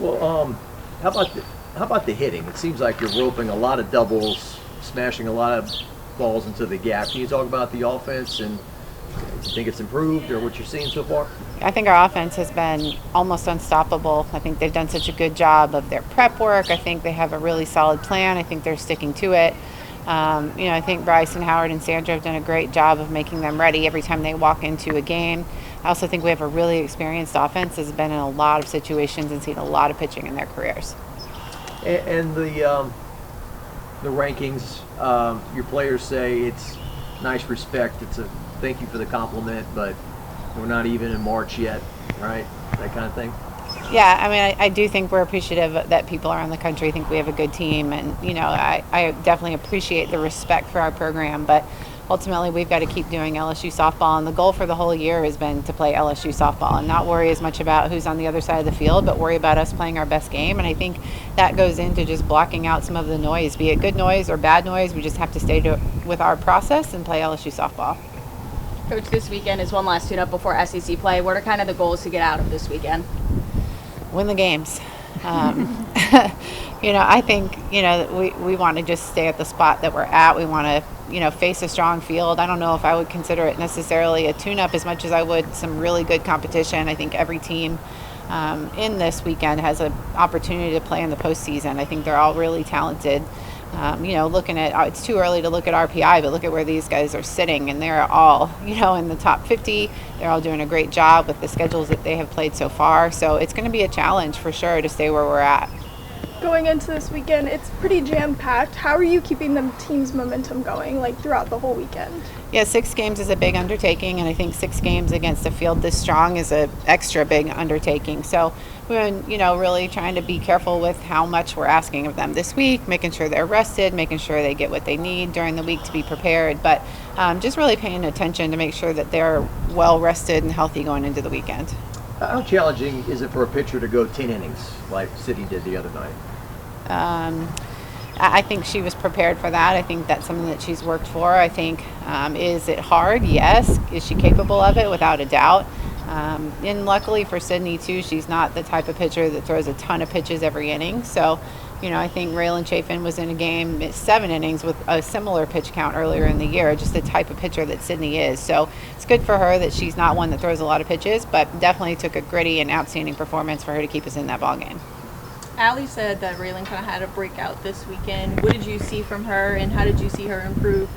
Well, how about the hitting? It seems like you're roping a lot of doubles, smashing a lot of balls into the gap. Can you talk about the offense and you think it's improved or what you're seeing so far? I think our offense has been almost unstoppable. I think they've done such a good job of their prep work. I think they have a really solid plan. I think they're sticking to it. I think Bryce and Howard and Sandra have done a great job of making them ready every time they walk into a game. I also think we have a really experienced offense that's been in a lot of situations and seen a lot of pitching in their careers. And the rankings, your players say it's nice respect. It's a thank you for the compliment, but we're not even in March yet, right? That kind of thing. Yeah, I mean, I do think we're appreciative that people around the country think we have a good team. And, I definitely appreciate the respect for our program. But ultimately, we've got to keep doing LSU softball. And the goal for the whole year has been to play LSU softball and not worry as much about who's on the other side of the field, but worry about us playing our best game. And I think that goes into just blocking out some of the noise, be it good noise or bad noise. We just have to stay with our process and play LSU softball. Coach, this weekend is one last tune-up before SEC play. What are kind of the goals to get out of this weekend? Win the games. I think, we want to just stay at the spot that we're at. We want to, face a strong field. I don't know if I would consider it necessarily a tune-up as much as I would some really good competition. I think every team in this weekend has an opportunity to play in the postseason. I think they're all really talented. Looking at, it's too early to look at RPI, but look at where these guys are sitting, and they're all, in the top 50. They're all doing a great job with the schedules that they have played so far. So it's going to be a challenge for sure to stay where we're at. Going into this weekend, it's pretty jam-packed. How are you keeping the team's momentum going, throughout the whole weekend? Yeah, 6 games is a big undertaking, and I think 6 games against a field this strong is an extra big undertaking. So we've been, really trying to be careful with how much we're asking of them this week, making sure they're rested, making sure they get what they need during the week to be prepared, but just really paying attention to make sure that they're well rested and healthy going into the weekend. How challenging is it for a pitcher to go 10 innings like Sydney did the other night? I think she was prepared for that. I think that's something that she's worked for. I think, is it hard? Yes. Is she capable of it? Without a doubt. And luckily for Sydney, too, she's not the type of pitcher that throws a ton of pitches every inning. So, I think Raylan Chafin was in a game 7 innings with a similar pitch count earlier in the year, just the type of pitcher that Sydney is. So it's good for her that she's not one that throws a lot of pitches, but definitely took a gritty and outstanding performance for her to keep us in that ballgame. Allie said that Raylan kind of had a breakout this weekend. What did you see from her, and how did you see her improve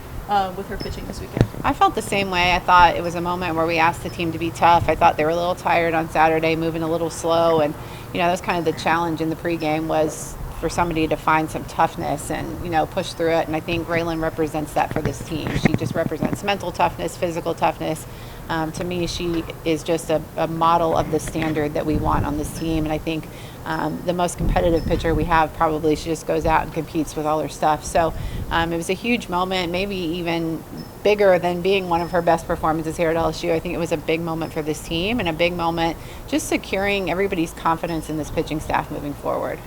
with her pitching this weekend? I felt the same way. I thought it was a moment where we asked the team to be tough. I thought they were a little tired on Saturday, moving a little slow, and that was kind of the challenge in the pregame was for somebody to find some toughness and push through it. And I think Raylan represents that for this team. She just represents mental toughness, physical toughness. To me, she is just a model of the standard that we want on this team. And I think the most competitive pitcher we have probably, she just goes out and competes with all her stuff. So it was a huge moment, maybe even bigger than being one of her best performances here at LSU. I think it was a big moment for this team and a big moment just securing everybody's confidence in this pitching staff moving forward.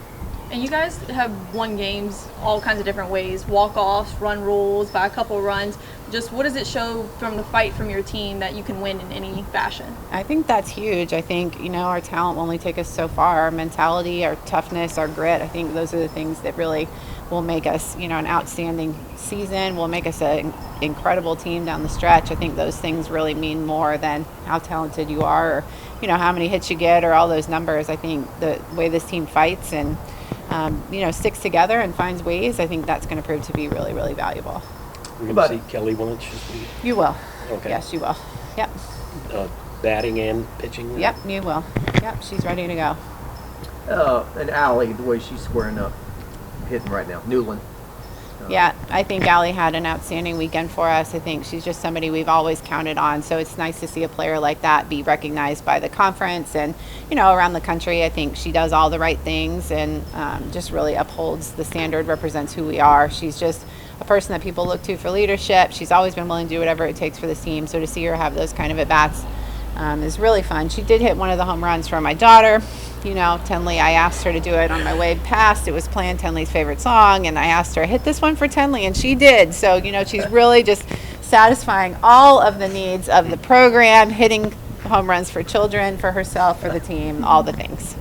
And you guys have won games all kinds of different ways, walk-offs, run rules, by a couple runs. Just what does it show from the fight from your team that you can win in any fashion? I think that's huge. I think, our talent will only take us so far. Our mentality, our toughness, our grit, I think those are the things that really will make us, an outstanding season, will make us an incredible team down the stretch. I think those things really mean more than how talented you are or, how many hits you get or all those numbers. I think the way this team fights and sticks together and finds ways, I think that's going to prove to be really, really valuable. We're going to see Kelly Willich this week? You will. Okay. Yes, you will. Yep. Batting and pitching? Yep, you will. Yep, she's ready to go. And Allie, the way she's squaring up, hitting right now. Newland. Yeah, I think Allie had an outstanding weekend for us. I think she's just somebody we've always counted on. So it's nice to see a player like that be recognized by the conference and, around the country. I think she does all the right things and just really upholds the standard, represents who we are. She's just a person that people look to for leadership. She's always been willing to do whatever it takes for this team. So to see her have those kind of at-bats is really fun. She did hit one of the home runs for my daughter. Tenley, I asked her to do it on my way past. It was playing Tenley's favorite song, and I asked her, hit this one for Tenley, and she did. So, she's really just satisfying all of the needs of the program, hitting home runs for children, for herself, for the team, all the things.